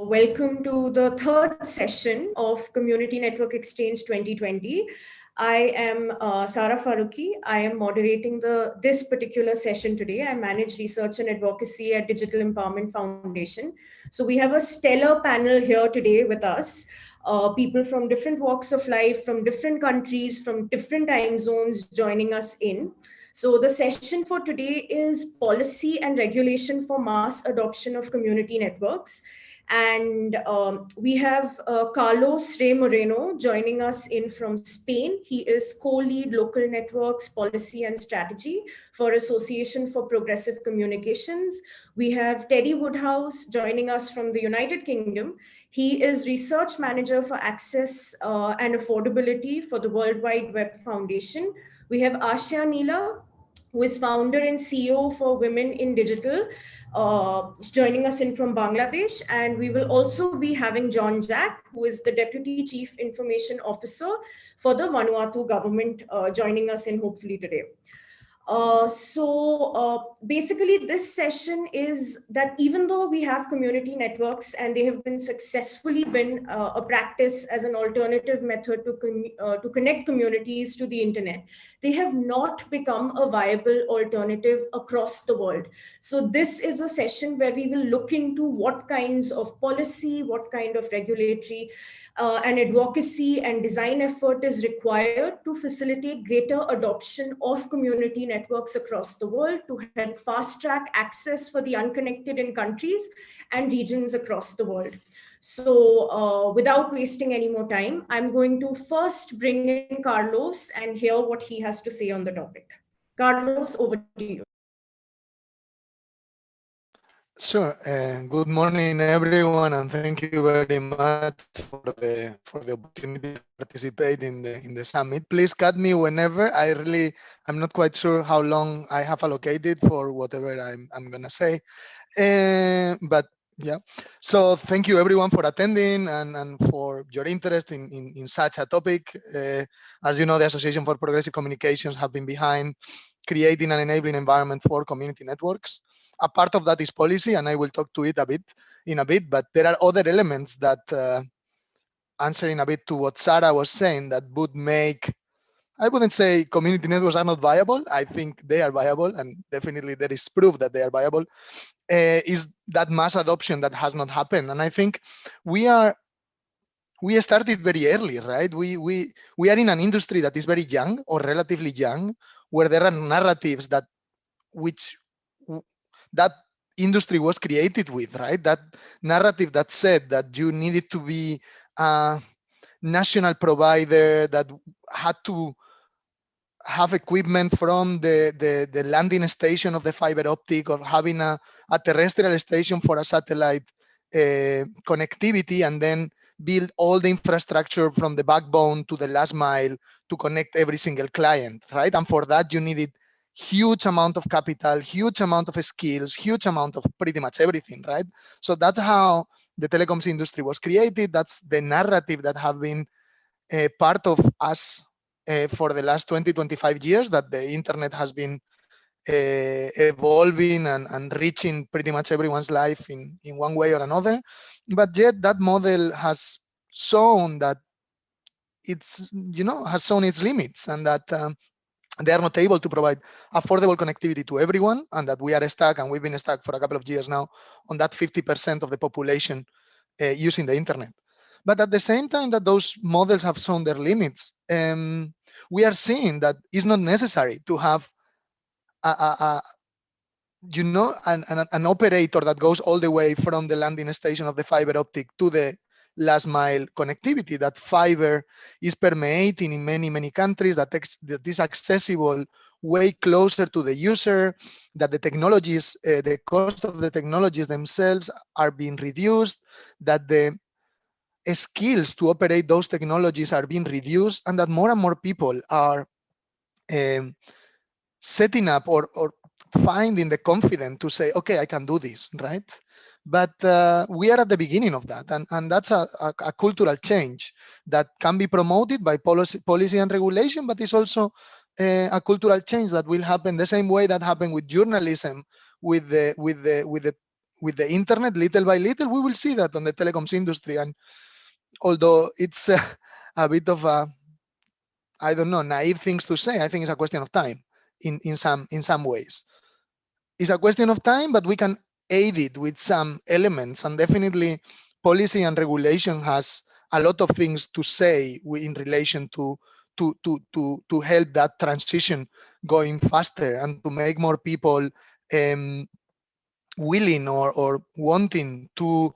Welcome to the third session of Community Network Exchange 2020. I am Sara Faruqi. I am moderating this particular session today. I manage research and advocacy at Digital Empowerment Foundation. So we have a stellar panel here today with us. People from different walks of life, from different countries, from different time zones joining us in. So the session for today is policy and regulation for mass adoption of community networks. And we have Carlos Rey-Moreno joining us in from Spain. He is co-lead local networks, policy and strategy for Association for Progressive Communications. We have Teddy Woodhouse joining us from the United Kingdom. He is research manager for access and affordability for the World Wide Web Foundation. We have Achia Nila, who is founder and CEO for Women in Digital, joining us in from Bangladesh. And we will also be having John Jack, who is the Deputy Chief Information Officer for the Vanuatu government, joining us in hopefully today. Basically this session is that even though we have community networks and they have been successfully a practice as an alternative method to connect communities to the internet, they have not become a viable alternative across the world. So this is a session where we will look into what kinds of policy, what kind of regulatory and advocacy and design effort is required to facilitate greater adoption of community networks across the world to help fast track access for the unconnected in countries and regions across the world. So without wasting any more time, I'm going to first bring in Carlos and hear what he has to say on the topic. Carlos, over to you. Sure. Good morning, everyone, and thank you very much for the opportunity to participate in the summit. Please cut me whenever. I'm not quite sure how long I have allocated for whatever I'm gonna say, but yeah. So thank you everyone for attending and for your interest in such a topic. As you know, the Association for Progressive Communications have been behind creating an enabling environment for community networks. A part of that is policy, and I will talk to it in a bit, but there are other elements that, answering a bit to what Sarah was saying, that would make, I wouldn't say community networks are not viable. I think they are viable, and definitely there is proof that they are viable, is that mass adoption that has not happened. And I think we started very early, right? We are in an industry that is very young or relatively young, where there are narratives that industry was created with, right? That narrative that said that you needed to be a national provider that had to have equipment from the landing station of the fiber optic, or having a terrestrial station for a satellite connectivity, and then build all the infrastructure from the backbone to the last mile to connect every single client, right? And for that, you needed huge amount of capital, huge amount of skills, huge amount of pretty much everything, right? So that's how the telecoms industry was created. That's the narrative that have been part of us for the last 20-25 years, that the internet has been evolving and reaching pretty much everyone's life in one way or another. But yet that model has shown that has shown its limits, and that they are not able to provide affordable connectivity to everyone, and that we are stuck, and we've been stuck for a couple of years now, on that 50% of the population using the internet. But at the same time that those models have shown their limits, we are seeing that it's not necessary to have an operator that goes all the way from the landing station of the fiber optic to the last mile connectivity. That fiber is permeating in many countries, that is accessible way closer to the user, that the technologies, the cost of the technologies themselves are being reduced, that the skills to operate those technologies are being reduced, and that more and more people are setting up or finding the confidence to say, okay, I can do this, right? But we are at the beginning of that, and that's a cultural change that can be promoted by policy and regulation, but it's also a cultural change that will happen the same way that happened with journalism, with the with the internet, little by little, we will see that on the telecoms industry. And although it's a bit of a, I don't know, naive things to say, I think it's a question of time in some ways. It's a question of time, but we can aid it with some elements, and definitely policy and regulation has a lot of things to say in relation to help that transition going faster and to make more people willing or wanting to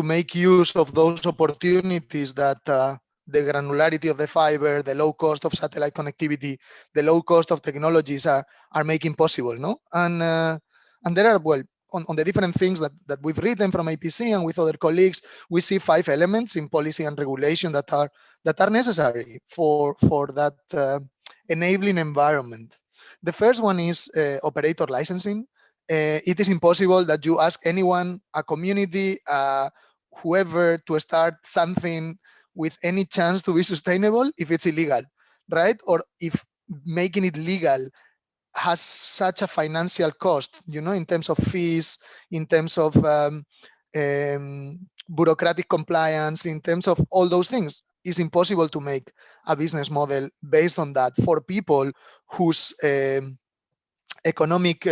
make use of those opportunities that the granularity of the fiber, the low cost of satellite connectivity, the low cost of technologies are making possible, no? And there are, well, on the different things that we've written from APC and with other colleagues, we see 5 elements in policy and regulation that are necessary for that enabling environment. The first one is operator licensing. It is impossible that you ask anyone, a community, whoever, to start something with any chance to be sustainable if it's illegal, right? Or if making it legal has such a financial cost, in terms of fees, in terms of bureaucratic compliance, in terms of all those things. It's impossible to make a business model based on that for people whose economic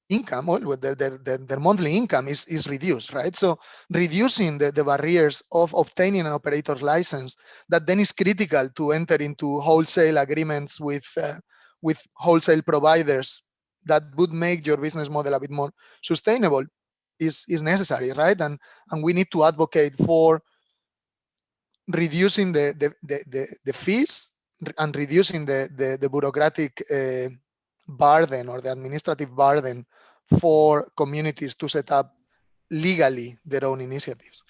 income, well, their monthly income is reduced, right? So reducing the barriers of obtaining an operator's license, that then is critical to enter into wholesale agreements with wholesale providers that would make your business model a bit more sustainable, is necessary, right? And we need to advocate for reducing the fees and reducing the bureaucratic burden or the administrative burden for communities to set up legally their own initiatives.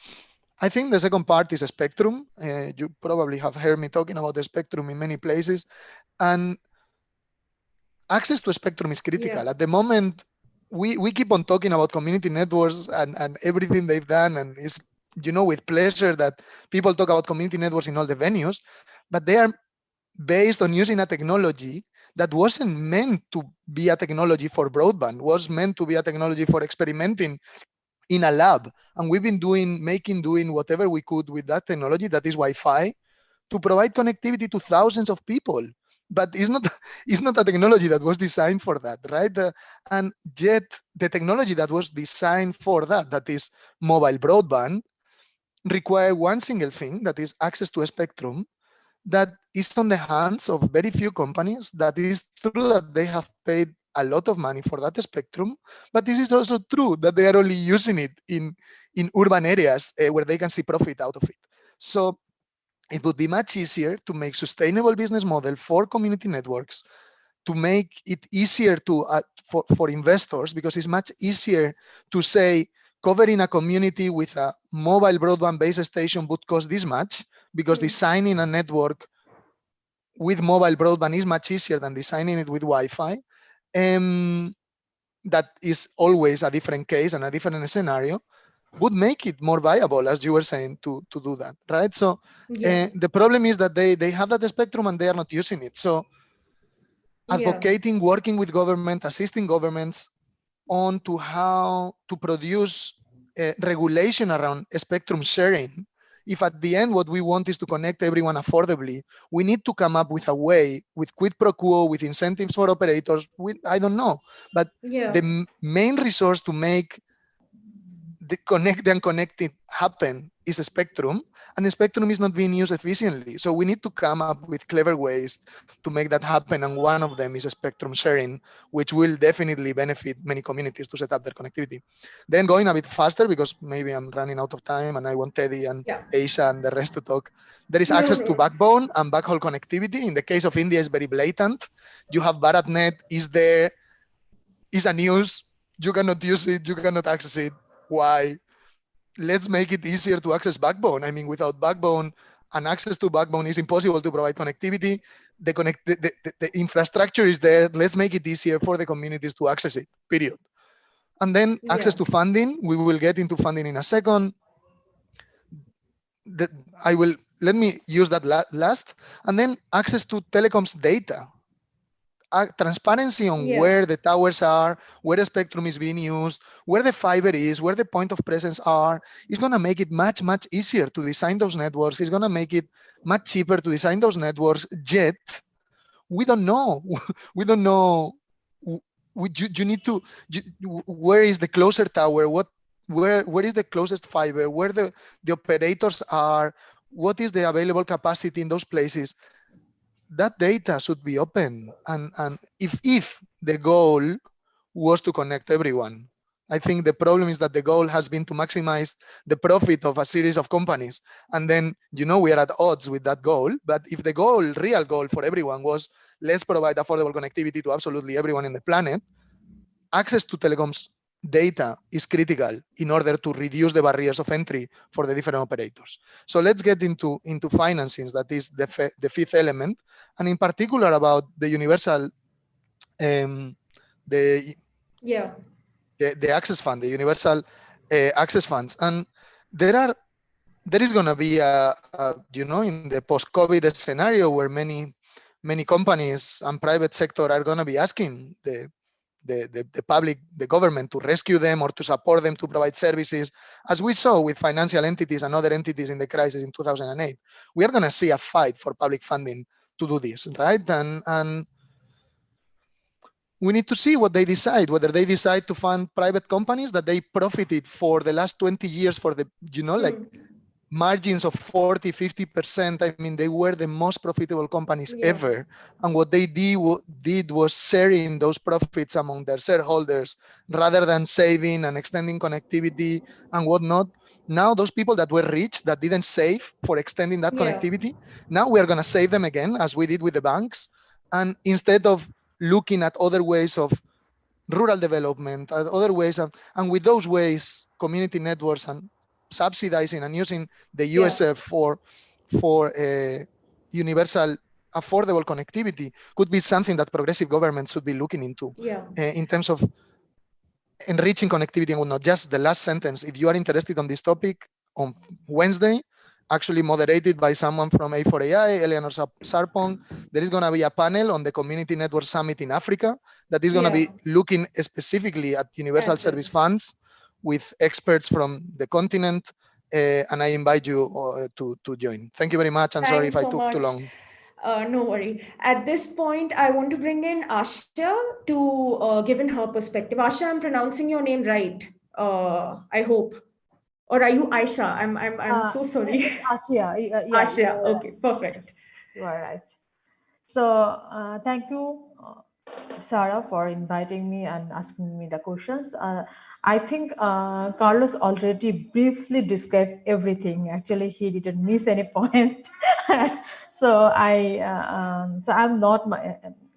I think the second part is a spectrum. You probably have heard me talking about the spectrum in many places, and access to spectrum is critical. Yeah. At the moment, we keep on talking about community networks and everything they've done, and it's, with pleasure that people talk about community networks in all the venues, but they are based on using a technology that wasn't meant to be a technology for broadband, was meant to be a technology for experimenting in a lab. And we've been doing whatever we could with that technology, that is Wi-Fi, to provide connectivity to thousands of people. But it's not a technology that was designed for that, right? And yet the technology that was designed for that is mobile broadband, require one single thing, that is access to a spectrum that is on the hands of very few companies. That is true that they have paid a lot of money for that spectrum, but this is also true that they are only using it in urban areas where they can see profit out of it. So it would be much easier to make sustainable business model for community networks, to make it easier to for investors, because it's much easier to say covering a community with a mobile broadband base station would cost this much, because designing a network with mobile broadband is much easier than designing it with Wi-Fi. That is always a different case and a different scenario, would make it more viable, as you were saying, to do that, right? So the problem is that they have that spectrum and they are not using it. So advocating, working with government, assisting governments on to how to produce regulation around spectrum sharing. If at the end what we want is to connect everyone affordably, we need to come up with a way, with quid pro quo, with incentives for operators, I don't know. But the main resource to make the unconnected happen is a spectrum, and the spectrum is not being used efficiently. So we need to come up with clever ways to make that happen, and one of them is a spectrum sharing, which will definitely benefit many communities to set up their connectivity. Then going a bit faster, because maybe I'm running out of time and I want Teddy and Aisha and the rest to talk. There is access to backbone and backhaul connectivity. In the case of India, it's very blatant. You have BharatNet, is there, is a news, you cannot use it, you cannot access it. Why? Let's make it easier to access backbone. I mean, without backbone and access to backbone, is impossible to provide connectivity. The infrastructure is there. Let's make it easier for the communities to access it, period. And then access to funding. We will get into funding in a second. Let me use that last. And then access to telecoms data. transparency on Yeah. where the towers are, where the spectrum is being used, where the fiber is, where the point of presence are, is going to make it much, much easier to design those networks. It's going to make it much cheaper to design those networks. Yet, we don't know. We don't know. You need to, where is the closer tower? Where is the closest fiber? Where the operators are? What is the available capacity in those places? That data should be open. And if the goal was to connect everyone, I think the problem is that the goal has been to maximize the profit of a series of companies. And then, we are at odds with that goal. But if the real goal for everyone was, let's provide affordable connectivity to absolutely everyone in the planet, access to telecoms data is critical in order to reduce the barriers of entry for the different operators. So let's get into financings. That is the fifth element, and in particular about the universal, the Yeah. the access fund, the universal access funds. And there is going to be in the post-COVID scenario where many companies and private sector are going to be asking the public, the government, to rescue them or to support them to provide services, as we saw with financial entities and other entities in the crisis in 2008. We are going to see a fight for public funding to do this, right? And we need to see what they decide, whether they decide to fund private companies that they profited for the last 20 years for the, like margins of 40, 50%. I mean, they were the most profitable companies ever. And what they did was sharing those profits among their shareholders rather than saving and extending connectivity and whatnot. Now, those people that were rich, that didn't save for extending that connectivity, now we are going to save them again, as we did with the banks. And instead of looking at other ways of rural development, other ways, and with those ways, community networks and subsidizing and using the USF for universal affordable connectivity could be something that progressive governments should be looking into in terms of enriching connectivity and whatnot. Just the last sentence, if you are interested on this topic, on Wednesday, actually moderated by someone from A4AI, Eleanor Sarpong, there is going to be a panel on the Community Network Summit in Africa that is going to be looking specifically at universal service funds with experts from the continent, and I invite you to join. Thank you very much, and sorry if I took too long. No worry. At this point, I want to bring in Achia to give in her perspective. Achia, I'm pronouncing your name right. I hope. Or are you Aisha? I'm so sorry. Achia. Yeah, Achia. Okay, perfect. You are right. So thank you, Sarah, for inviting me and asking me the questions. I think Carlos already briefly described everything. Actually, he didn't miss any point. So I'm not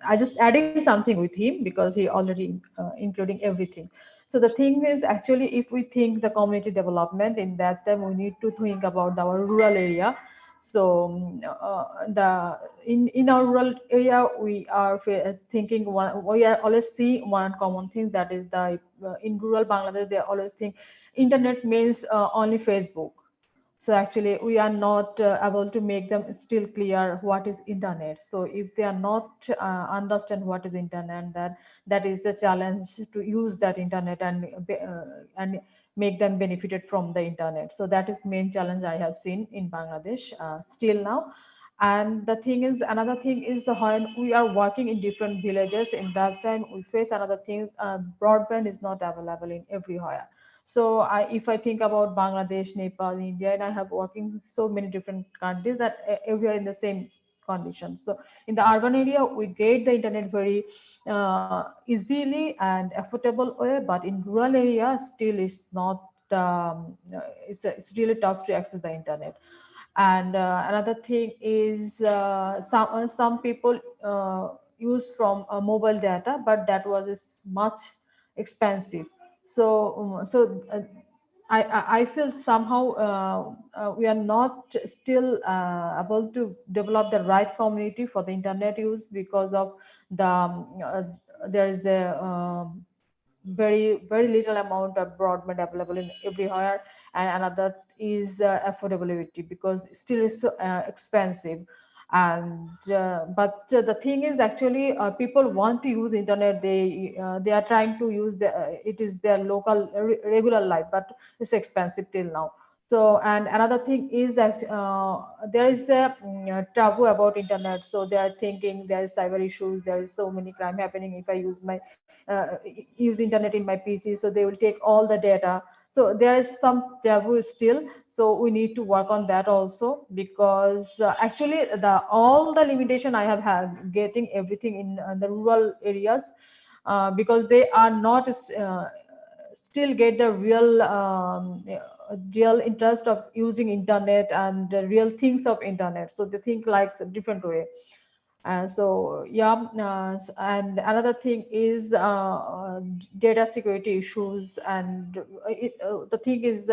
I just adding something with him because he already including everything. So the thing is, actually, if we think the community development, in that time we need to think about our rural area. So in our rural area, we are thinking we are always see one common thing, that is in rural Bangladesh they always think internet means only Facebook. So actually we are not able to make them still clear what is internet. So if they are not understand what is internet, that is the challenge to use that internet and make them benefited from the internet. So that is main challenge I have seen in Bangladesh still now. And the thing is, another thing is when we are working in different villages, in that time we face another thing, broadband is not available in everywhere. So if I think about Bangladesh, Nepal, India, and I have working so many different countries that everywhere in the same conditions. So in the urban area, we get the internet very easily and affordable way, but in rural area, still is not. It's really tough to access the internet. And another thing is some people use from mobile data, but that was much expensive. I feel somehow we are not still able to develop the right community for the internet use because of there is a very little amount of broadband available in everywhere, and another is affordability because still it's so expensive. And but the thing is, actually people want to use internet. They are trying to use it is their local regular life, but it's expensive till now. So, and another thing is that there is a taboo about internet. So they are thinking there is cyber issues, there is so many crime happening if I use my use internet in my PC. So they will take all the data. So there is some taboo still. So we need to work on that also, because actually all the limitation I have had getting everything in the rural areas, because they are not still get the real interest of using internet and the real things of internet. So they think like a different way. So yeah, and another thing is data security issues. And the thing is,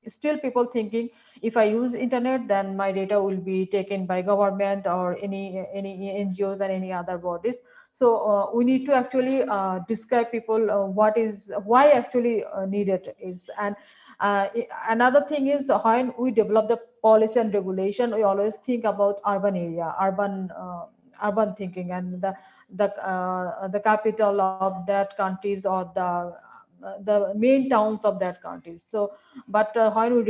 still people thinking if I use internet, then my data will be taken by government or any NGOs and any other bodies. So we need to actually describe people why actually needed is. And another thing is, when we develop the policy and regulation, we always think about urban area, urban thinking, and the capital of that countries, or the main towns of that countries. So, but when we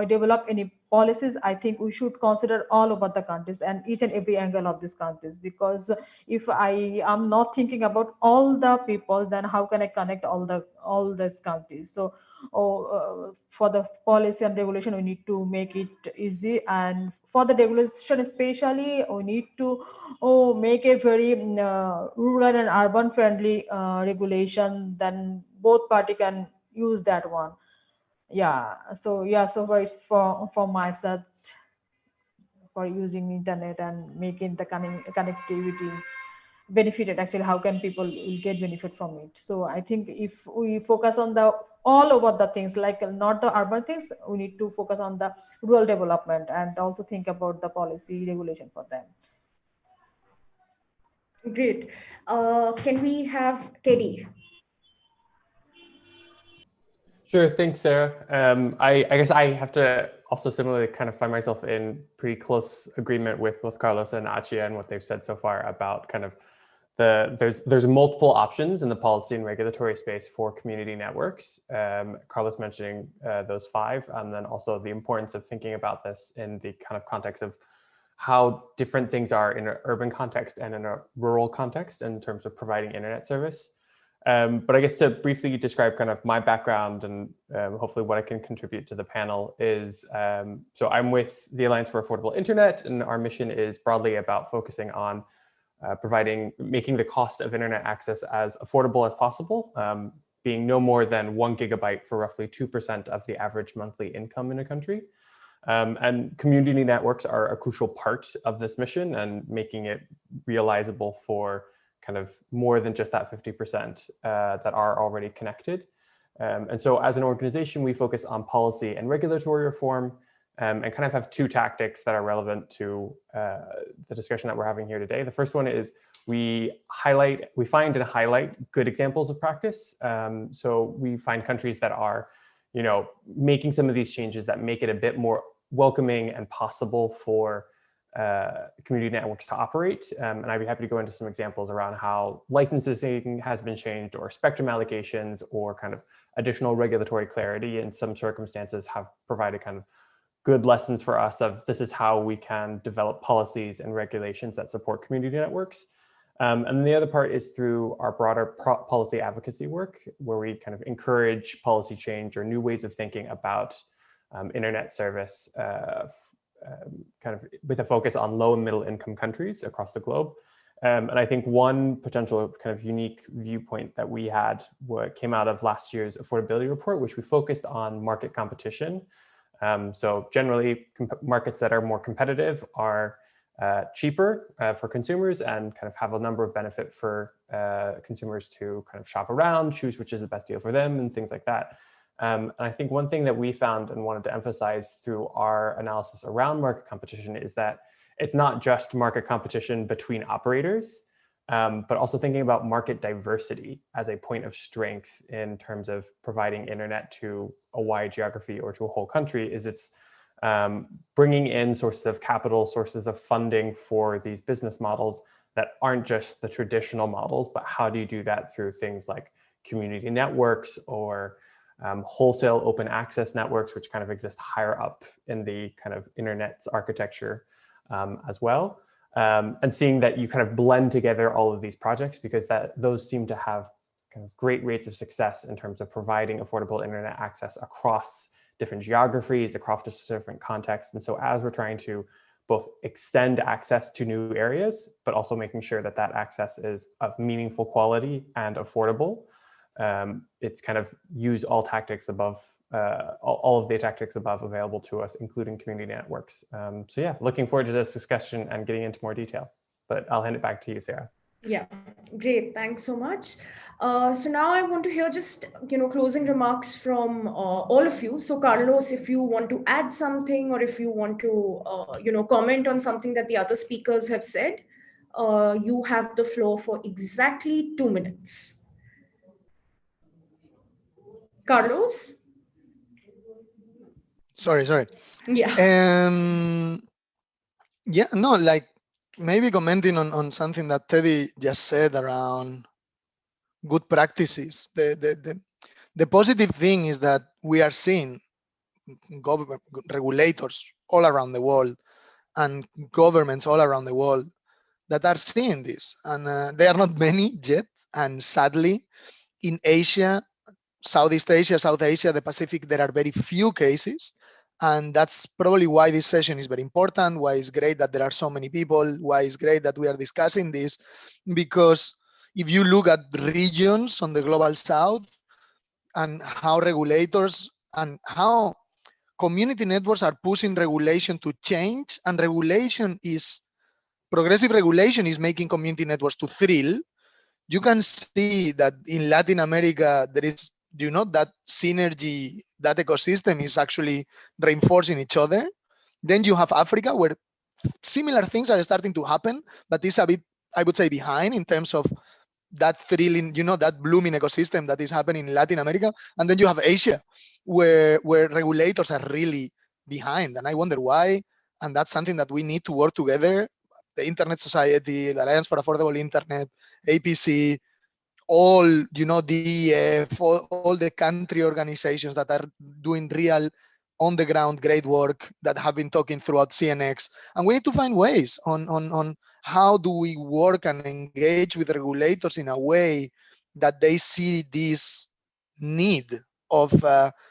develop any policies, I think we should consider all over the countries and each and every angle of these countries. Because if I am not thinking about all the people, then how can I connect all these countries? So for the policy and regulation, we need to make it easy. And for the regulation especially, we need to make a very rural and urban friendly regulation. Then both party can use that one. Yeah. So yeah, so far it's for myself, for using internet and making the connectivities benefited. Actually, how can people will get benefit from it? So I think if we focus on the all over the things, like not the urban things, we need to focus on the rural development and also think about the policy regulation for them. Great. Can we have Teddy? Sure, thanks, Sarah. I guess I have to also similarly kind of find myself in pretty close agreement with both Carlos and Achia and what they've said so far about kind of there's multiple options in the policy and regulatory space for community networks. Carlos mentioning those 5, and then also the importance of thinking about this in the kind of context of how different things are in an urban context and in a rural context in terms of providing internet service. But I guess to briefly describe kind of my background and hopefully what I can contribute to the panel is, so I'm with the Alliance for Affordable Internet, and our mission is broadly about focusing on making the cost of internet access as affordable as possible, being no more than 1 gigabyte for roughly 2% of the average monthly income in a country. And community networks are a crucial part of this mission, and making it realizable for kind of more than just that 50% that are already connected. And so as an organization, we focus on policy and regulatory reform, and kind of have 2 tactics that are relevant to the discussion that we're having here today. The first one is we find and highlight good examples of practice. So we find countries that are, making some of these changes that make it a bit more welcoming and possible for community networks to operate. And I'd be happy to go into some examples around how licensing has been changed, or spectrum allocations, or kind of additional regulatory clarity in some circumstances have provided kind of good lessons for us of this is how we can develop policies and regulations that support community networks. And the other part is through our broader policy advocacy work, where we kind of encourage policy change or new ways of thinking about internet service, kind of with a focus on low and middle income countries across the globe. And I think one potential kind of unique viewpoint that we had came out of last year's affordability report, which we focused on market competition. So generally, markets that are more competitive are cheaper for consumers and kind of have a number of benefit for consumers to kind of shop around, choose which is the best deal for them, and things like that. And I think one thing that we found and wanted to emphasize through our analysis around market competition is that it's not just market competition between operators, but also thinking about market diversity as a point of strength in terms of providing internet to a wide geography or to a whole country. Is it's bringing in sources of capital, sources of funding for these business models that aren't just the traditional models, but how do you do that through things like community networks or wholesale open access networks, which kind of exist higher up in the kind of internet's architecture as well. And seeing that you kind of blend together all of these projects, because those seem to have kind of great rates of success in terms of providing affordable internet access across different geographies, across different contexts. And so as we're trying to both extend access to new areas, but also making sure that that access is of meaningful quality and affordable, it's kind of use all tactics above, all of the tactics above available to us, including community networks. So yeah, looking forward to this discussion and getting into more detail, but I'll hand it back to you, Sarah. Yeah, great. Thanks so much. So now I want to hear just, closing remarks from all of you. So Carlos, if you want to add something, or if you want to, comment on something that the other speakers have said, you have the floor for exactly 2 minutes. Carlos? Sorry. Yeah. Yeah, no, like maybe commenting on something that Teddy just said around good practices. The positive thing is that we are seeing government regulators all around the world and governments all around the world that are seeing this, and they are not many yet. And sadly, in Asia, Southeast Asia, South Asia, the Pacific, there are very few cases. And that's probably why this session is very important, why it's great that there are so many people, why it's great that we are discussing this. Because if you look at regions on the global South and how regulators and how community networks are pushing regulation to change, and progressive regulation is making community networks to thrill, you can see that in Latin America, there is, that synergy, that ecosystem is actually reinforcing each other. Then you have Africa, where similar things are starting to happen, but it's a bit, I would say, behind in terms of that thrilling, that blooming ecosystem that is happening in Latin America. And then you have Asia, where regulators are really behind. And I wonder why. And that's something that we need to work together. The Internet Society, the Alliance for Affordable Internet, APC, all, DEF, all the country organizations that are doing real on the ground great work, that have been talking throughout CNX. And we need to find ways on how do we work and engage with regulators in a way that they see this need of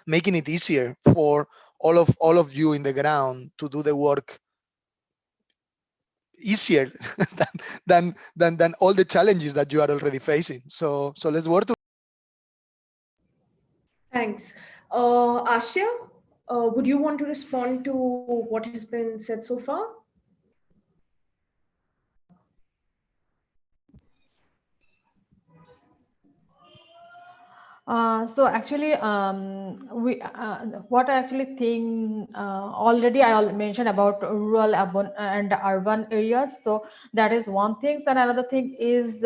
making it easier for all of you in the ground to do the work easier than all the challenges that you are already facing. So let's work to. Thanks. Achia, would you want to respond to what has been said so far? So actually, what I actually think, already I mentioned about rural and urban areas. So that is one thing. And another thing is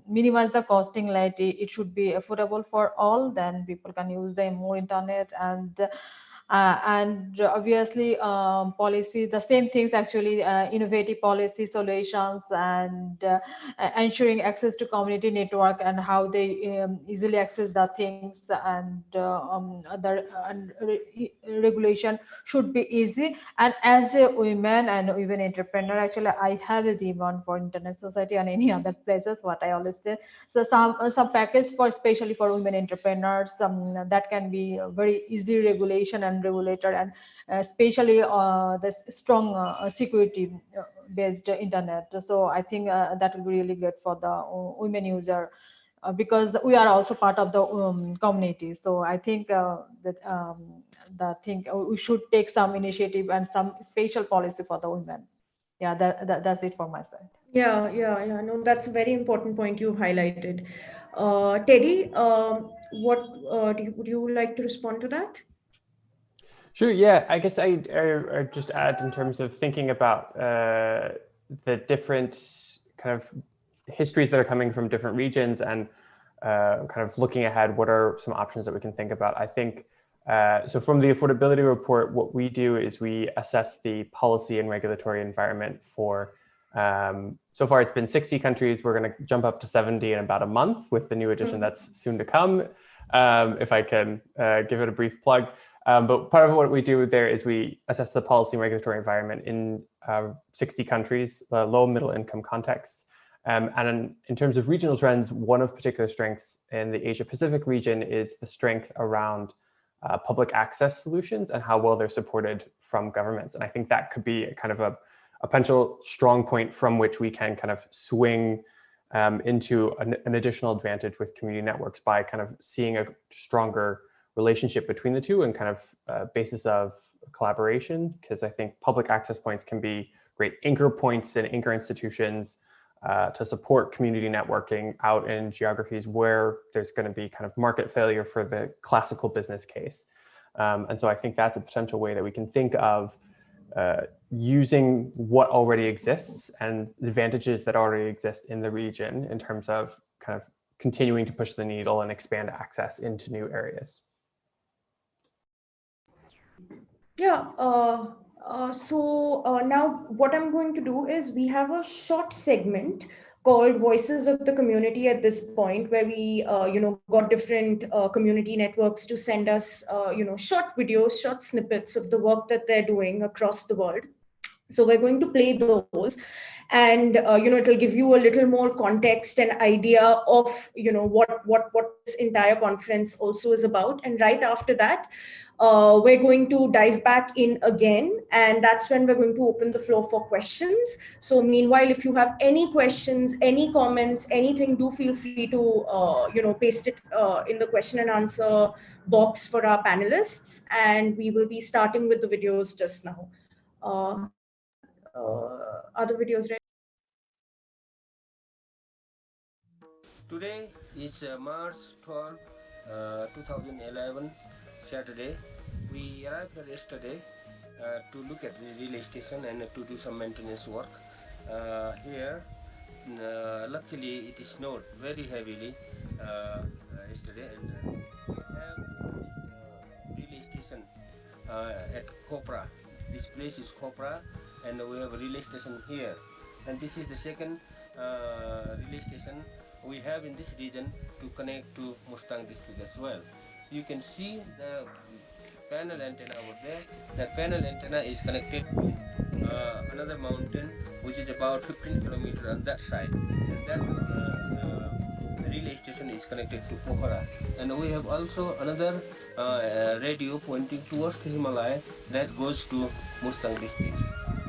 minimize the costing. Like it should be affordable for all. Then people can use the more internet, and obviously policy, the same things actually, innovative policy solutions, and ensuring access to community network and how they easily access the things, and regulation should be easy. And as a woman and even entrepreneur, actually I have a demand for Internet Society and any other places, what I always say. So some package for especially for women entrepreneurs, that can be a very easy regulation and regulator, and especially the strong security based internet. So I think that will be really good for the women user, because we are also part of the community. So I think we should take some initiative and some special policy for the women. Yeah, that's it for my side. Yeah. No, that's a very important point you've highlighted. Teddy, would you like to respond to that? Sure. Yeah, I guess I just add in terms of thinking about the different kind of histories that are coming from different regions, and kind of looking ahead, what are some options that we can think about? I think So from the affordability report, what we do is we assess the policy and regulatory environment for, so far it's been 60 countries. We're going to jump up to 70 in about a month with the new edition that's soon to come, if I can give it a brief plug. But part of what we do there is we assess the policy and regulatory environment in 60 countries, low and middle income contexts. And in terms of regional trends, one of particular strengths in the Asia Pacific region is the strength around public access solutions and how well they're supported from governments. And I think that could be kind of a potential strong point from which we can kind of swing into an additional advantage with community networks by kind of seeing a stronger relationship between the two and kind of basis of collaboration, because I think public access points can be great anchor points and anchor institutions to support community networking out in geographies where there's going to be kind of market failure for the classical business case. And so I think that's a potential way that we can think of using what already exists and the advantages that already exist in the region in terms of kind of continuing to push the needle and expand access into new areas. Yeah. So now what I'm going to do is we have a short segment called Voices of the Community at this point, where we, got different community networks to send us, short videos, short snippets of the work that they're doing across the world. So we're going to play those, and it'll give you a little more context and idea of what this entire conference also is about. And right after that, we're going to dive back in again, and that's when we're going to open the floor for questions. So meanwhile, if you have any questions, any comments, anything, do feel free to paste it in the question and answer box for our panelists, and we will be starting with the videos just now. Are the videos ready? Today is March 12, 2011, Saturday. We arrived here yesterday to look at the relay station and to do some maintenance work. Here, luckily it snowed very heavily yesterday, and we have this relay station at Kopra. This place is Kopra, and we have a relay station here. And this is the second relay station we have in this region to connect to Mustang district as well. You can see the panel antenna over there. That panel antenna is connected to another mountain, which is about 15 kilometers on that side. And that relay station is connected to Pokhara. And we have also another radio pointing towards the Himalaya that goes to Mustang district.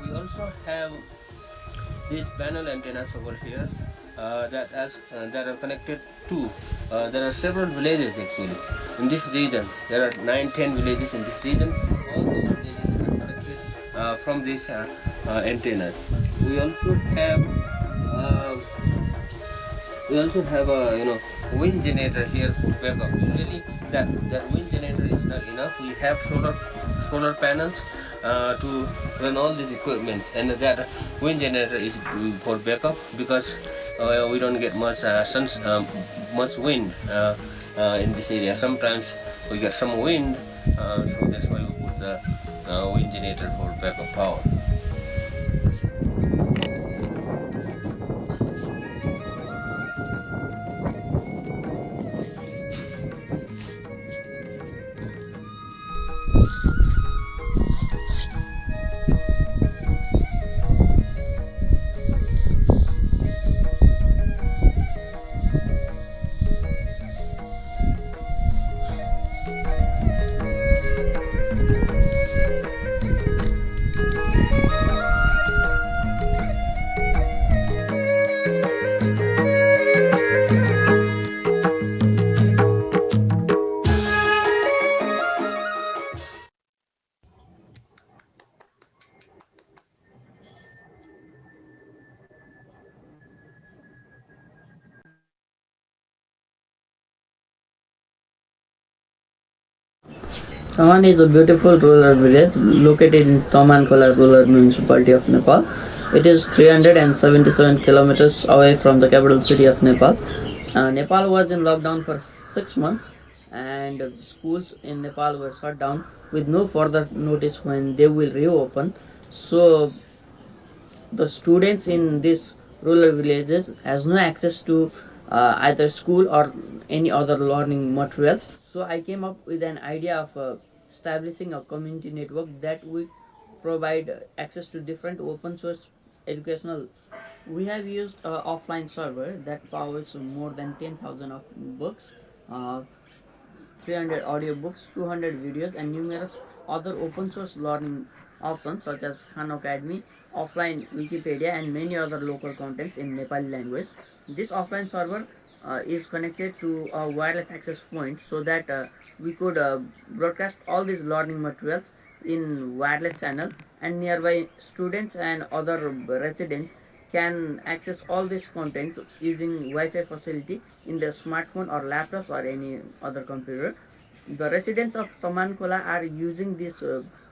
We also have these panel antennas over here that are connected to, there are several villages actually in this region. There are 9-10 villages in this region. All those villages are connected from these antennas. We also have a wind generator here for backup. Usually that wind generator is not enough. We have solar panels to run all these equipments, and that wind generator is for backup because we don't get much much wind in this area. Sometimes we get some wind, so that's why we put the wind generator for backup power. Taman is a beautiful rural village located in Tamankola rural municipality of Nepal. It is 377 kilometers away from the capital city of Nepal. Nepal was in lockdown for 6 months, and schools in Nepal were shut down with no further notice when they will reopen. So the students in these rural villages has no access to either school or any other learning materials. So I came up with an idea of establishing a community network that will provide access to different open source educational. We have used an offline server that powers more than 10,000 of books, uh, 300 audiobooks, 200 videos, and numerous other open source learning options such as Khan Academy, offline Wikipedia, and many other local contents in Nepali language. This offline server is connected to a wireless access point so that we could broadcast all these learning materials in wireless channel, and nearby students and other residents can access all these contents using Wi-Fi facility in their smartphone or laptops or any other computer. The residents of Tamankola are using this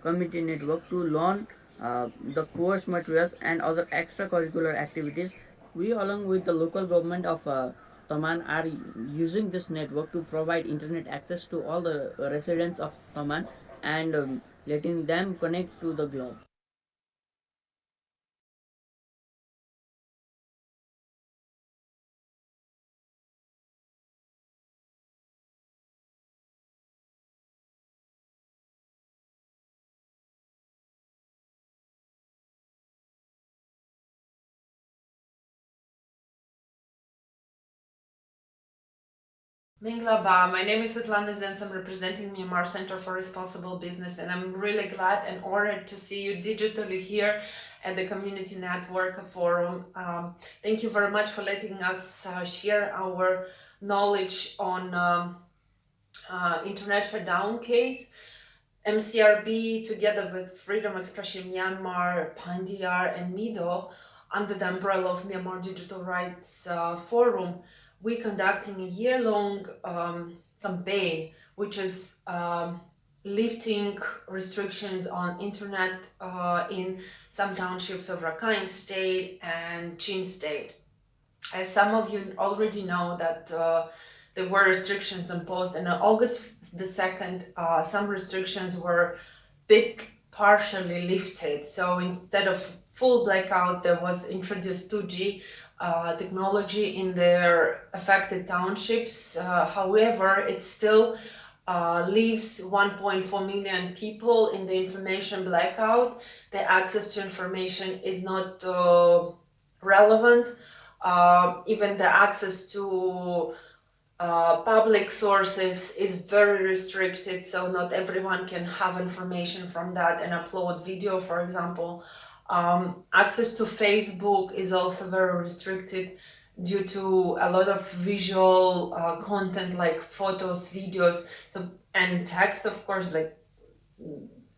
community network to learn the course materials and other extracurricular activities. We, along with the local government of Taman, are using this network to provide internet access to all the residents of Taman and letting them connect to the globe. Minglaba, my name is Svetlana Zenz. I'm representing Myanmar Center for Responsible Business, and I'm really glad and honored to see you digitally here at the Community Network Forum. Thank you very much for letting us share our knowledge on Internet Shutdown case. MCRB, together with Freedom Expression Myanmar, PANDIAR, and MIDO, under the umbrella of Myanmar Digital Rights Forum, we're conducting a year-long campaign, which is lifting restrictions on internet in some townships of Rakhine State and Chin State. As some of you already know that there were restrictions imposed, and on August the 2nd, some restrictions were bit partially lifted. So instead of full blackout, there was introduced 2G technology in their affected townships. However, it still leaves 1.4 million people in the information blackout. The access to information is not relevant. Even the access to public sources is very restricted, so not everyone can have information from that and upload video, for example. Access to Facebook is also very restricted due to a lot of visual content like photos, videos, and text, of course, like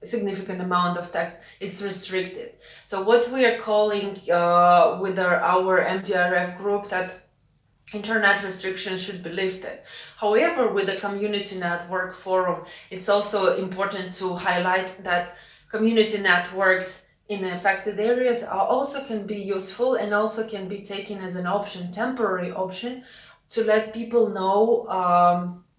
significant amount of text is restricted. So what we are calling with our MDRF group that internet restrictions should be lifted. However, with the community network forum, it's also important to highlight that community networks in affected areas also can be useful and also can be taken as an option, temporary option, to let people know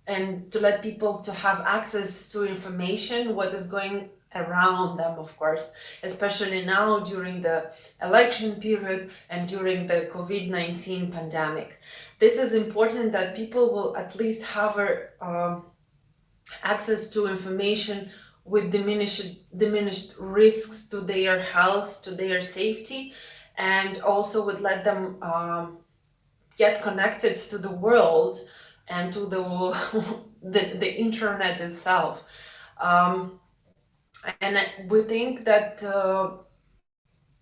and to let people to have access to information, what is going around them, of course, especially now during the election period and during the COVID-19 pandemic. This is important that people will at least have access to information with diminished risks to their health, to their safety, and also would let them get connected to the world and to the internet itself. And we think that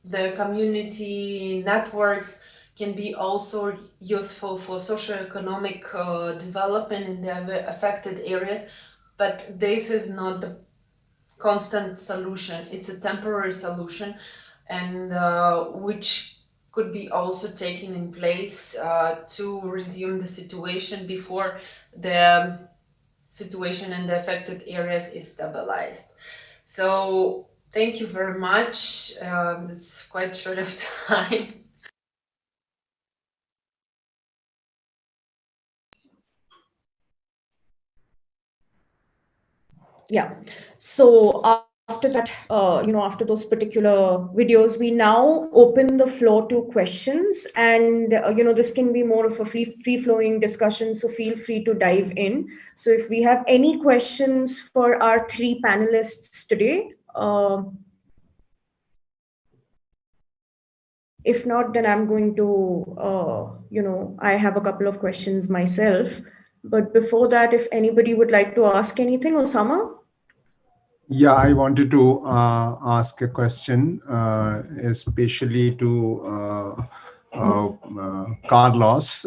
the community networks can be also useful for socio-economic development in the affected areas, but this is not the constant solution. It's a temporary solution, and which could be also taken in place to resume the situation before the situation in the affected areas is stabilized. So thank you very much. It's quite short of time. Yeah. So after that, after those particular videos, we now open the floor to questions, and this can be more of a free-flowing discussion. So feel free to dive in. So if we have any questions for our three panelists today, if not, then I'm going to, I have a couple of questions myself. But before that, if anybody would like to ask anything, Osama? Yeah, I wanted to ask a question, especially to Carlos,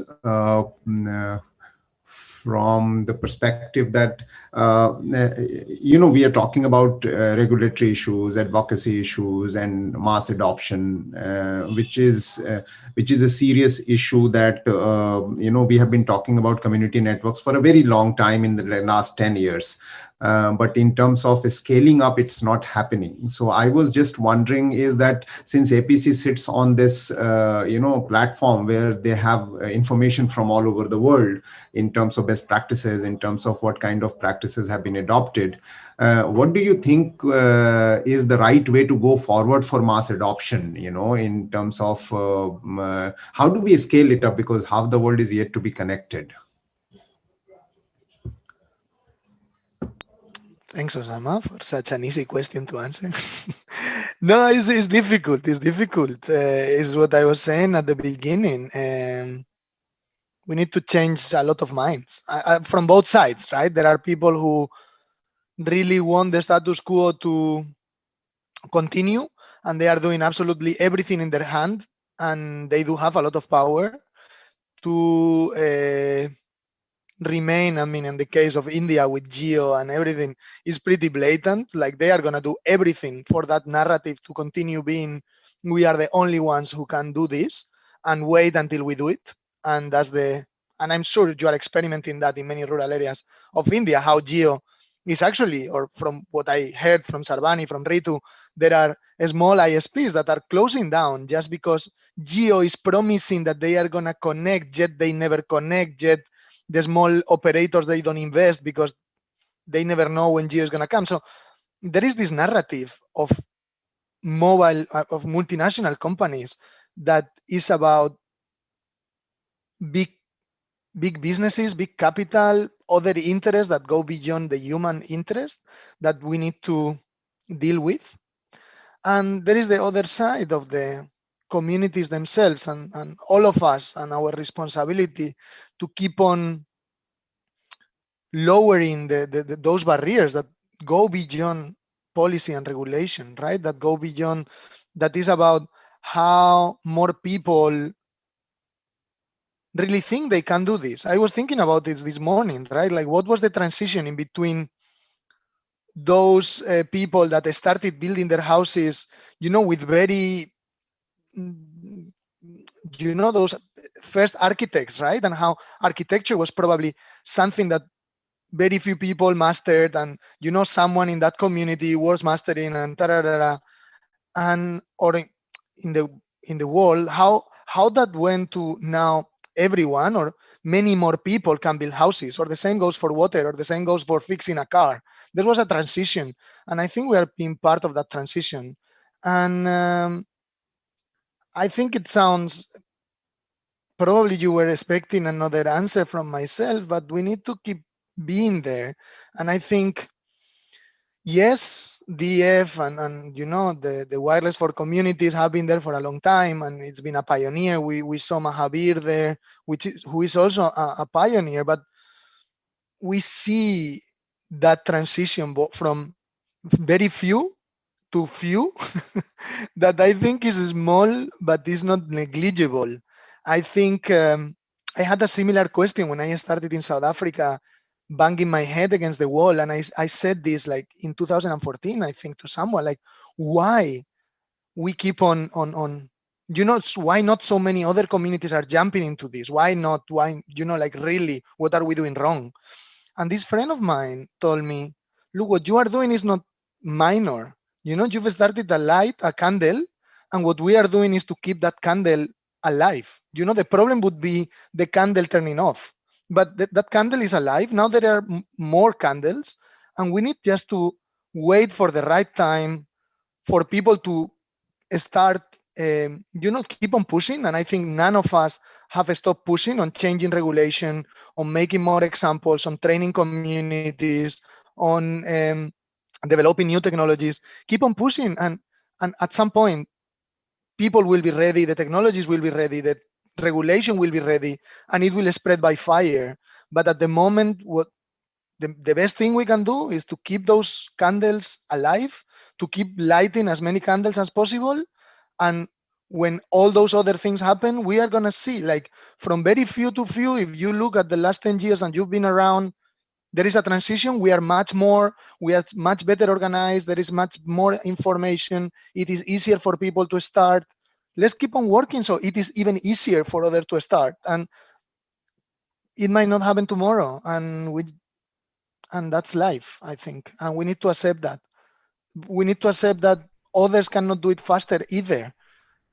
from the perspective that, we are talking about regulatory issues, advocacy issues, and mass adoption, which is a serious issue that, we have been talking about community networks for a very long time in the last 10 years. But in terms of scaling up, it's not happening. So I was just wondering, is that since APC sits on this, platform where they have information from all over the world in terms of best practices, in terms of what kind of practices have been adopted, what do you think is the right way to go forward for mass adoption, in terms of how do we scale it up? Because half the world is yet to be connected. Thanks, Osama, for such an easy question to answer. No, it's difficult. It's difficult. Is what I was saying at the beginning. We need to change a lot of minds from both sides, right? There are people who really want the status quo to continue, and they are doing absolutely everything in their hand, and they do have a lot of power to remain. I mean, in the case of India with Jio and everything, is pretty blatant. Like, they are going to do everything for that narrative to continue being, we are the only ones who can do this, and wait until we do it. And I'm sure you are experimenting that in many rural areas of India, how Jio is actually, or from what I heard from Sarvani, from Ritu, there are small ISPs that are closing down just because Jio is promising that they are going to connect, yet they never connect, yet the small operators, they don't invest because they never know when Jio is going to come. So there is this narrative of multinational companies that is about big businesses, big capital, other interests that go beyond the human interest that we need to deal with. And there is the other side of the communities themselves, and all of us, and our responsibility to keep on lowering those barriers that go beyond policy and regulation, right? That go beyond, that is about how more people really think they can do this. I was thinking about this morning, right? Like, what was the transition in between those people that started building their houses, with very, those first architects, right? And how architecture was probably something that very few people mastered, and someone in that community was mastering, and and or in the world, how that went to now everyone or many more people can build houses, or the same goes for water, or the same goes for fixing a car. There was a transition, and I think we are being part of that transition. And I think it sounds, probably you were expecting another answer from myself, but we need to keep being there. And I think, yes, DF and the wireless for communities have been there for a long time, and it's been a pioneer. We saw Mahavir there, who is also a pioneer, but we see that transition from very few to few that I think is small, but is not negligible. I think I had a similar question when I started in South Africa, banging my head against the wall. And I said this like in 2014, I think, to someone, like, why we keep on, why not so many other communities are jumping into this? Why not? Why, like, really, what are we doing wrong? And this friend of mine told me, look, what you are doing is not minor. You've started a candle, and what we are doing is to keep that candle alive. The problem would be the candle turning off, but that candle is alive. Now there are more candles, And we need just to wait for the right time for people to start, keep on pushing. And I think none of us have stopped pushing on changing regulation, on making more examples, on training communities, on developing new technologies. Keep on pushing, and at some point, people will be ready, the technologies will be ready, the regulation will be ready, and it will spread by fire. But at the moment, what the best thing we can do is to keep those candles alive, to keep lighting as many candles as possible. And when all those other things happen, we are going to see, like, from very few to few, if you look at the last 10 years and you've been around, there is a transition. We are much better organized. There is much more information. It is easier for people to start. Let's keep on working so it is even easier for others to start. And it might not happen tomorrow. And that's life, I think. And we need to accept that. We need to accept that others cannot do it faster either.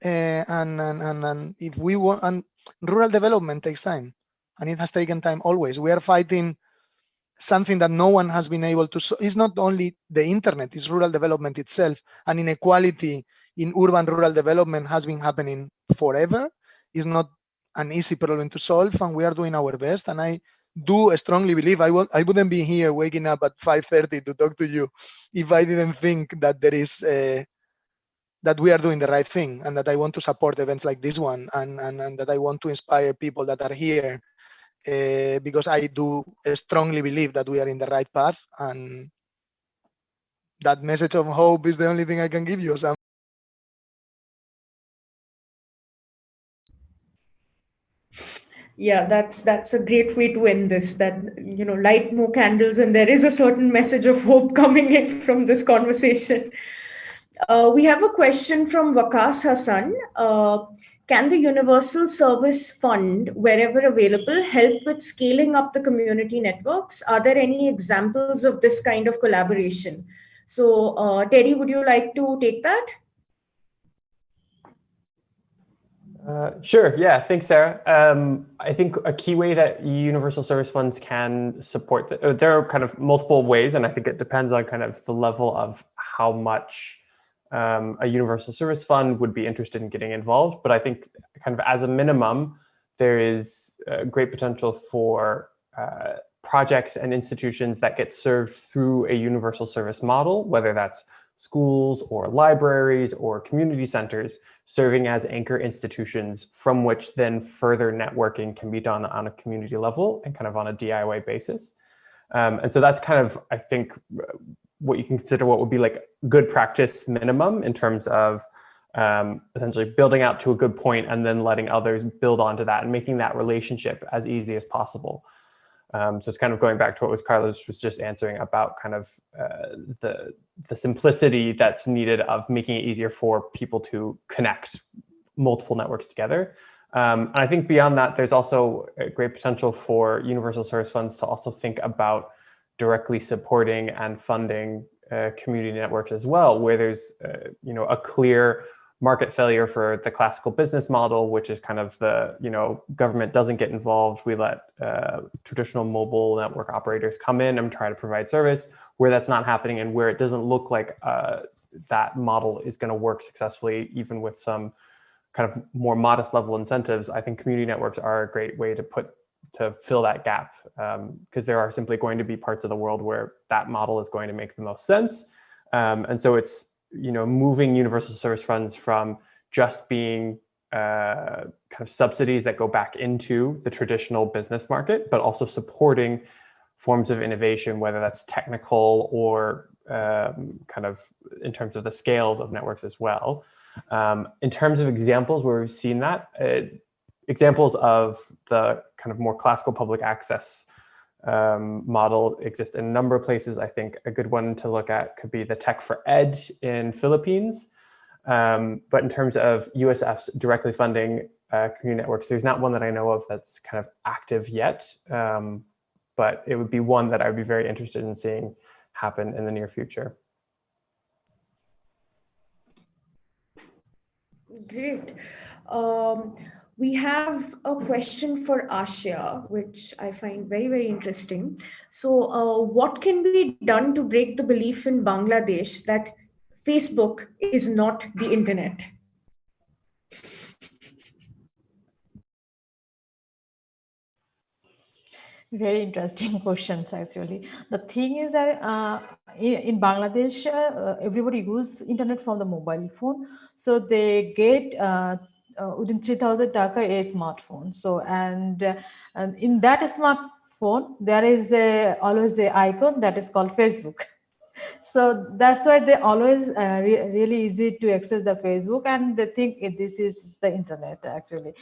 And if we want, and rural development takes time, and it has taken time always. We are fighting something that no one has been able to. It's not only the internet, it's rural development itself. And inequality in urban rural development has been happening forever. It's not an easy problem to solve, and we are doing our best. And I do strongly believe I wouldn't be here waking up at 5:30 to talk to you if I didn't think that there is that we are doing the right thing, and that I want to support events like this one, and that I want to inspire people that are here, because I do strongly believe that we are in the right path, and that message of hope is the only thing I can give you, Sam. Yeah, that's a great way to end this, that light more candles, and there is a certain message of hope coming in from this conversation. We have a question from Waqas Hassan. Can the Universal Service Fund, wherever available, help with scaling up the community networks? Are there any examples of this kind of collaboration? So, Terry, would you like to take that? Sure. Yeah. Thanks, Sarah. I think a key way that universal service funds can support there are kind of multiple ways, and I think it depends on kind of the level of how much a universal service fund would be interested in getting involved. But I think kind of as a minimum, there is great potential for projects and institutions that get served through a universal service model, whether that's schools or libraries or community centers, serving as anchor institutions from which then further networking can be done on a community level and kind of on a DIY basis. And so that's kind of, I think, what you can consider what would be like good practice minimum in terms of essentially building out to a good point and then letting others build onto that and making that relationship as easy as possible. So it's kind of going back to what Carlos was just answering about kind of the simplicity that's needed of making it easier for people to connect multiple networks together. And I think beyond that, there's also a great potential for universal service funds to also think about directly supporting and funding community networks as well, where there's a clear market failure for the classical business model, which is kind of the, government doesn't get involved. We let traditional mobile network operators come in and try to provide service, where that's not happening and where it doesn't look like that model is going to work successfully, even with some kind of more modest level incentives. I think community networks are a great way to fill that gap, because there are simply going to be parts of the world where that model is going to make the most sense. And so it's, moving universal service funds from just being kind of subsidies that go back into the traditional business market, but also supporting forms of innovation, whether that's technical or kind of in terms of the scales of networks as well. In terms of examples where we've seen that, examples of the kind of more classical public access model exist in a number of places. I think a good one to look at could be the Tech for Ed in Philippines. But in terms of USF's directly funding community networks, there's not one that I know of that's kind of active yet. But it would be one that I would be very interested in seeing happen in the near future. Great. we have a question for Achia, which I find very, very interesting. So what can be done to break the belief in Bangladesh that Facebook is not the internet? Very interesting questions, actually. The thing is that in Bangladesh, everybody uses internet from the mobile phone. So they get within 3,000 taka a smartphone. So, and in that smartphone, there is always an icon that is called Facebook. So that's why they always really easy to access the Facebook, and they think this is the internet, actually.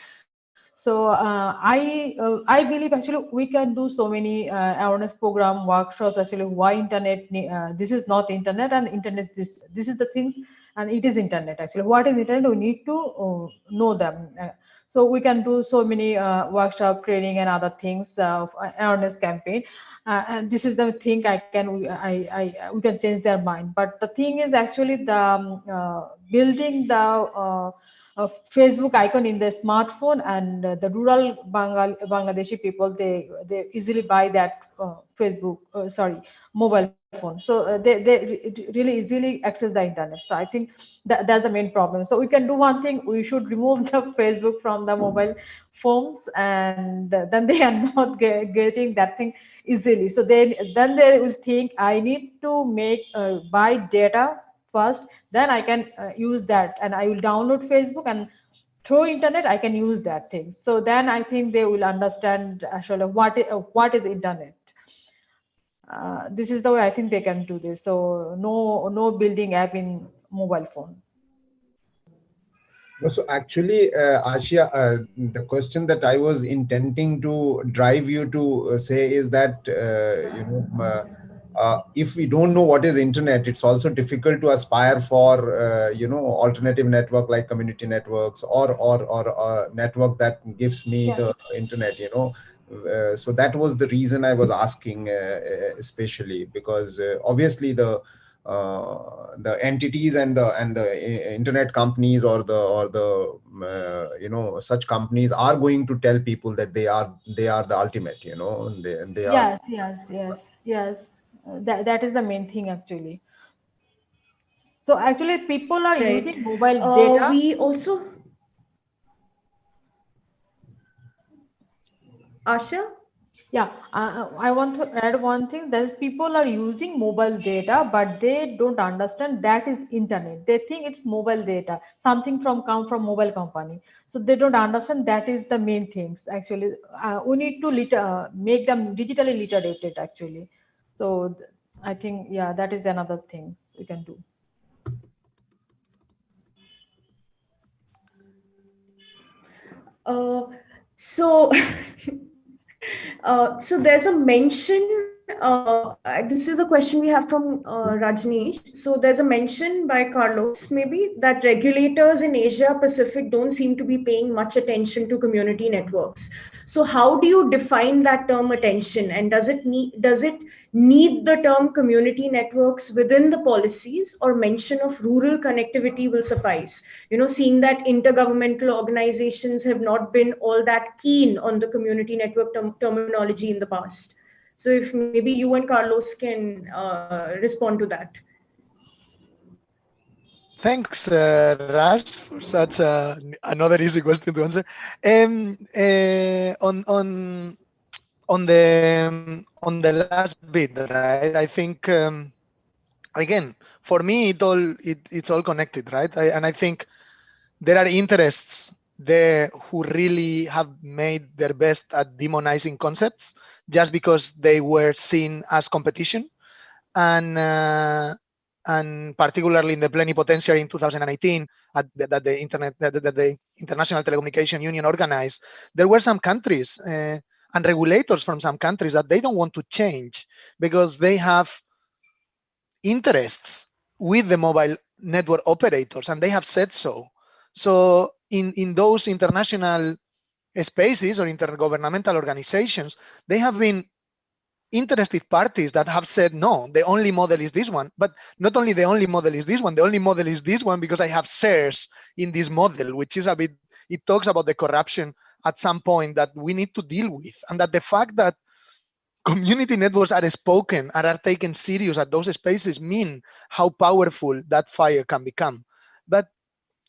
So I believe actually we can do so many awareness program workshops, actually why internet this is not internet, and internet this is the things, and it is internet. Actually, what is internet, we need to know them. So we can do so many workshop training and other things, awareness campaign, and this is the thing we can change their mind. But the thing is actually the building the Facebook icon in the smartphone, and the rural Bangladeshi people, they easily buy that Facebook mobile phone. So they really easily access the internet. So I think that's the main problem. So we can do one thing: we should remove the Facebook from the mobile phones, and then they are not getting that thing easily. So then they will think, I need to make buy data first, then I can use that, and I will download Facebook, and through internet I can use that thing. So then I think they will understand actually what is internet. This is the way I think they can do this. So no building app in mobile phone. So actually, Achia, the question that I was intending to drive you to say is that, if we don't know what is internet, it's also difficult to aspire for, alternative network like community networks or network that gives me the internet, so that was the reason I was asking, especially because obviously the entities and the internet companies or the such companies are going to tell people that they are the ultimate, they are. Yes. That is the main thing, actually. So actually people are using mobile data. We also, Achia? Yeah, I want to add one thing, that people are using mobile data, but they don't understand that is internet. They think it's mobile data, something come from mobile company. So they don't understand that is the main things. Actually, we need to make them digitally literated, actually. So I think, yeah, that is another thing we can do. So there's a mention, this is a question we have from Rajneesh. So there's a mention by Carlos, maybe, that regulators in Asia Pacific don't seem to be paying much attention to community networks. So how do you define that term attention, and does it need the term community networks within the policies, or mention of rural connectivity will suffice? Seeing that intergovernmental organizations have not been all that keen on the community network terminology in the past. So if maybe you and Carlos can respond to that. Thanks, Raj, for such another easy question to answer. On the last bit, right? I think again, for me, it's all connected, right? And I think there are interests there who really have made their best at demonizing concepts just because they were seen as competition, and particularly in the plenipotentiary in 2018 that the International Telecommunication Union organized, there were some countries and regulators from some countries that they don't want to change because they have interests with the mobile network operators, and they have said so. So in those international spaces or intergovernmental organizations, they have been interested parties that have said, no, the only model is this one. But not only the only model is this one, the only model is this one because I have shares in this model, which is a bit it talks about the corruption at some point that we need to deal with, and that the fact that community networks are spoken and are taken serious at those spaces mean how powerful that fire can become. But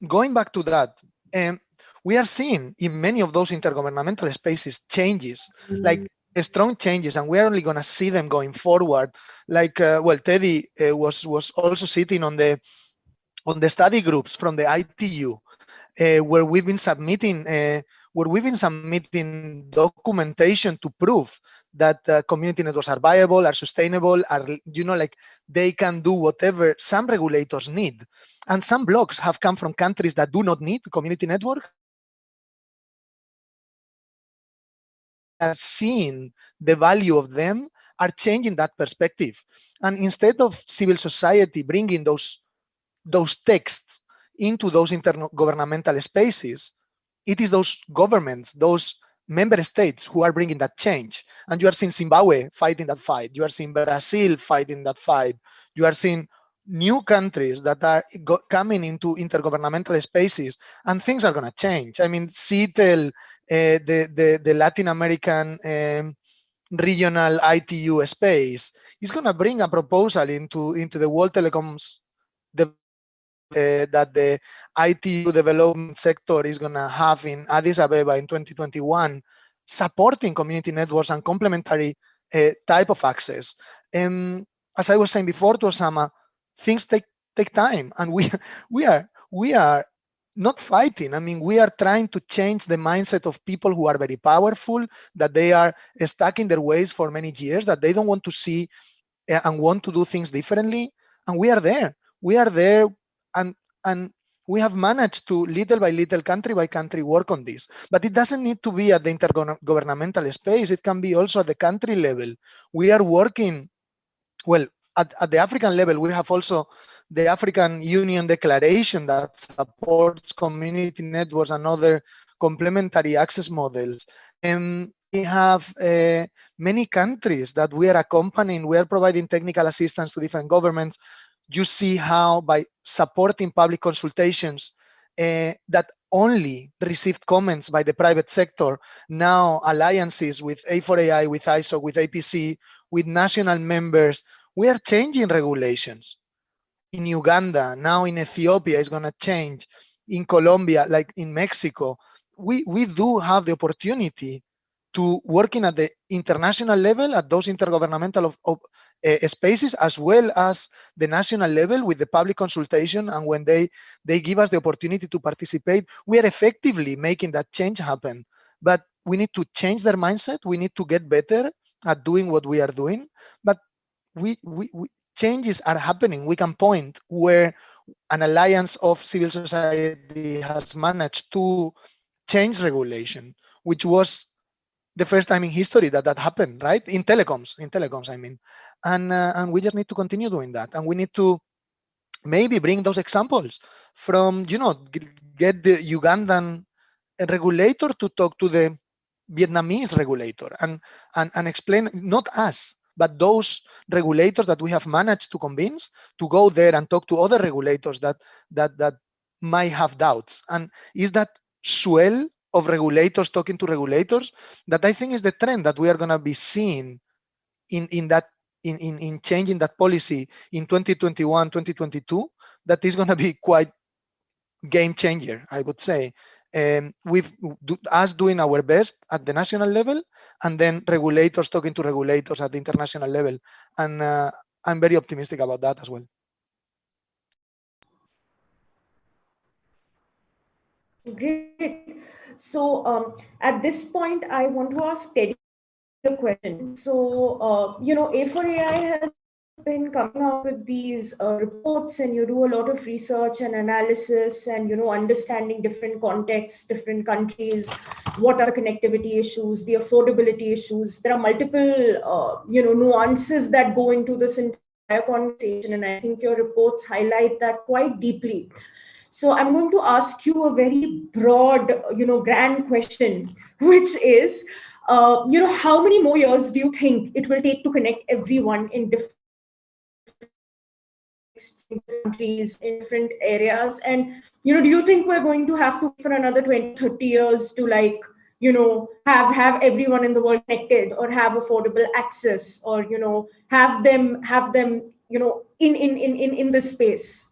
going back to that, we are seeing in many of those intergovernmental spaces changes, like strong changes, and we're only going to see them going forward. Like, well, Teddy was also sitting on the study groups from the ITU, where we've been submitting documentation to prove that community networks are viable, are sustainable, are, like they can do whatever some regulators need. And some blocks have come from countries that do not need community network. Are seeing the value of them, are changing that perspective. And instead of civil society bringing those texts into those intergovernmental spaces, it is those governments, those member states who are bringing that change. And you are seeing Zimbabwe fighting that fight. You are seeing Brazil fighting that fight. You are seeing new countries that are coming into intergovernmental spaces, and things are going to change. I mean, CITEL, the Latin American regional ITU space, is going to bring a proposal into the World Telecoms that the ITU development sector is going to have in Addis Ababa in 2021, supporting community networks and complementary type of access. As I was saying before to Osama, things take time, and we are not fighting. I mean, we are trying to change the mindset of people who are very powerful, that they are stuck in their ways for many years, that they don't want to see and want to do things differently. And we are there. We are there, and we have managed to, little by little, country by country, work on this. But it doesn't need to be at the intergovernmental space. It can be also at the country level. We are working, well, at the African level. We have also the African Union Declaration that supports community networks and other complementary access models. And we have many countries that we are accompanying. We are providing technical assistance to different governments. You see how by supporting public consultations that only received comments by the private sector, now alliances with A4AI, with ISO, with APC, with national members, we are changing regulations. In Uganda, now in Ethiopia, is going to change. In Colombia, like in Mexico, we do have the opportunity to working at the international level, at those intergovernmental spaces, as well as the national level with the public consultation. And when they give us the opportunity to participate, we are effectively making that change happen. But we need to change their mindset. We need to get better at doing what we are doing. But changes are happening. We can point where an alliance of civil society has managed to change regulation, which was the first time in history that happened, right? In telecoms, I mean. And we just need to continue doing that. And we need to maybe bring those examples from, get the Ugandan regulator to talk to the Vietnamese regulator and explain, not us, but those regulators that we have managed to convince to go there and talk to other regulators that might have doubts. And is that swell of regulators talking to regulators that I think is the trend that we are going to be seeing in changing that policy in 2021, 2022, that is going to be quite game changer, I would say. With us doing our best at the national level, and then regulators talking to regulators at the international level. And I'm very optimistic about that as well. Great. So at this point, I want to ask Teddy a question. So, A4AI has been coming out with these reports, and you do a lot of research and analysis and, understanding different contexts, different countries, what are connectivity issues, the affordability issues. There are multiple, nuances that go into this entire conversation. And I think your reports highlight that quite deeply. So I'm going to ask you a very broad, grand question, which is, how many more years do you think it will take to connect everyone in different countries, in different areas. And, do you think we're going to have to for another 20, 30 years to have everyone in the world connected, or have affordable access, or, have them, in this space?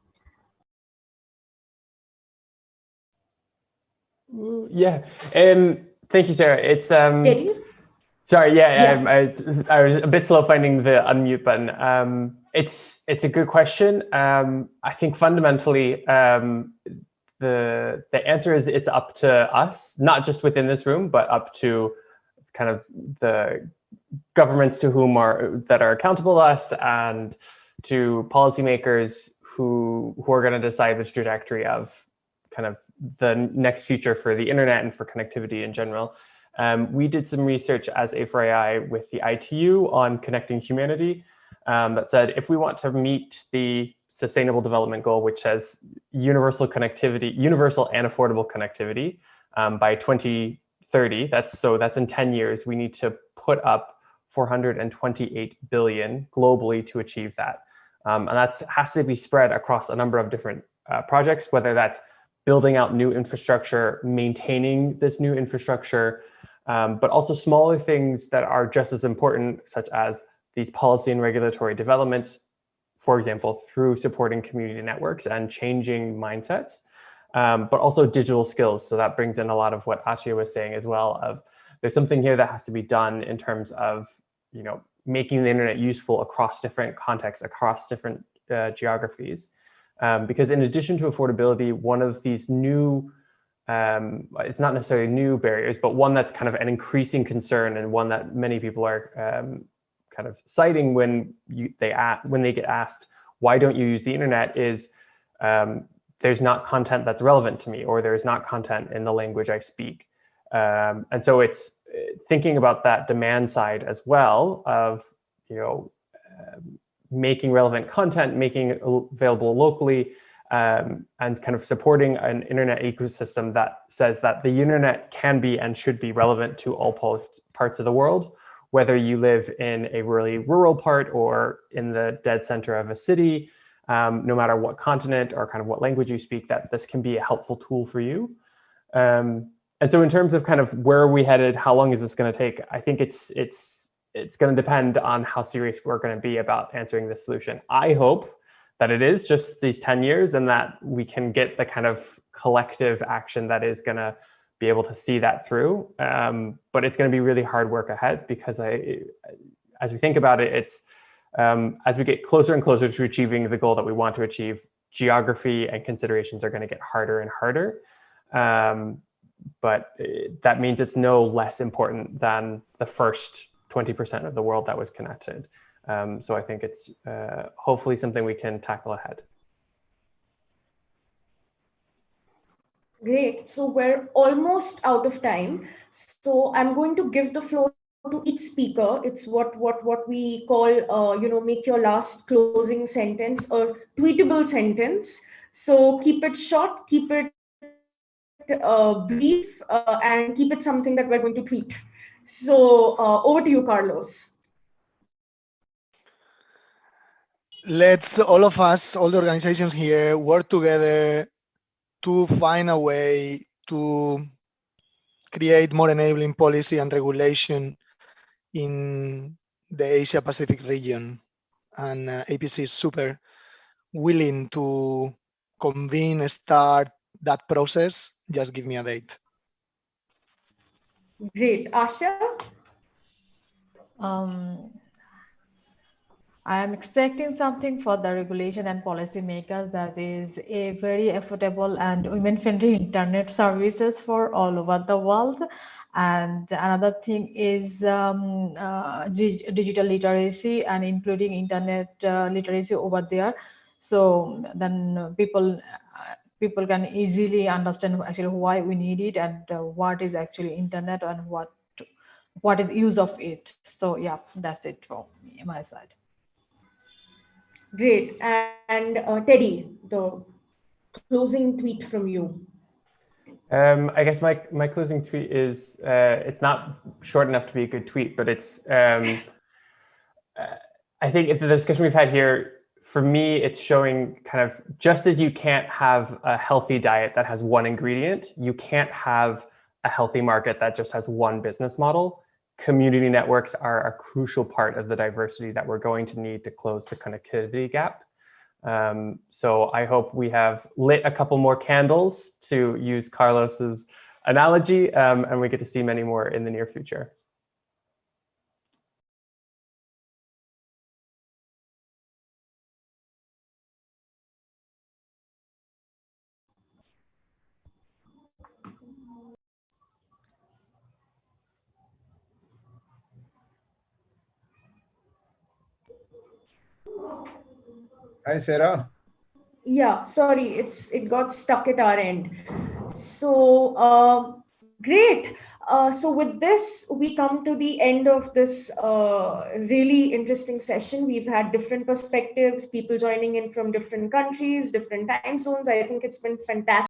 Yeah. Thank you, Sarah. It's Teddy? Sorry. Yeah. I was a bit slow finding the unmute button. It's a good question. I think fundamentally, the answer is it's up to us, not just within this room, but up to kind of the governments that are accountable to us, and to policymakers who are going to decide the trajectory of kind of the next future for the internet and for connectivity in general. We did some research as A4AI with the ITU on connecting humanity that said, if we want to meet the Sustainable Development Goal, which says universal and affordable connectivity by 2030, that's in 10 years, we need to put up 428 billion globally to achieve that. And that has to be spread across a number of different projects, whether that's building out new infrastructure, maintaining this new infrastructure, but also smaller things that are just as important, such as these policy and regulatory developments, for example, through supporting community networks and changing mindsets, but also digital skills. So that brings in a lot of what Achia was saying as well, of there's something here that has to be done in terms of, making the internet useful across different contexts, across different geographies. Because in addition to affordability, one of these new, it's not necessarily new barriers, but one that's kind of an increasing concern, and one that many people are kind of citing when they get asked, why don't you use the internet, is there's not content that's relevant to me, or there's not content in the language I speak. And so it's thinking about that demand side as well, of, making relevant content, making it available locally, and kind of supporting an internet ecosystem that says that the internet can be and should be relevant to all parts of the world, whether you live in a really rural part or in the dead center of a city, no matter what continent or kind of what language you speak, that this can be a helpful tool for you. And so in terms of kind of where are we headed, how long is this going to take, I think it's going to depend on how serious we're going to be about answering this solution. I hope that it is just these 10 years and that we can get the kind of collective action that is going to be able to see that through. But it's going to be really hard work ahead, because as we think about it, it's as we get closer and closer to achieving the goal that we want to achieve, geography and considerations are going to get harder and harder. But that means it's no less important than the first 20% of the world that was connected. So I think it's hopefully something we can tackle ahead. Great. So we're almost out of time. So I'm going to give the floor to each speaker. It's what we call, make your last closing sentence or tweetable sentence. So keep it short, keep it brief, and keep it something that we're going to tweet. So over to you, Carlos. Let's all of us, all the organizations here, work together to find a way to create more enabling policy and regulation in the Asia Pacific region. And APC is super willing to convene, start that process. Just give me a date. Great. Asha? I am expecting something for the regulation and policy makers, that is a very affordable and women-friendly internet services for all over the world. And another thing is digital literacy, and including internet literacy over there. So then people can easily understand actually why we need it, and what is actually internet, and what is use of it. So yeah, that's it from my side. Great. And Teddy, the closing tweet from you. I guess my closing tweet is, it's not short enough to be a good tweet, but it's, I think the discussion we've had here, for me, it's showing kind of just as you can't have a healthy diet that has one ingredient, you can't have a healthy market that just has one business model. Community networks are a crucial part of the diversity that we're going to need to close the connectivity gap. So I hope we have lit a couple more candles, to use Carlos's analogy, and we get to see many more in the near future. Hi, Sarah. Yeah, sorry, it got stuck at our end. So great. So with this, we come to the end of this really interesting session. We've had different perspectives, people joining in from different countries, different time zones. I think it's been fantastic.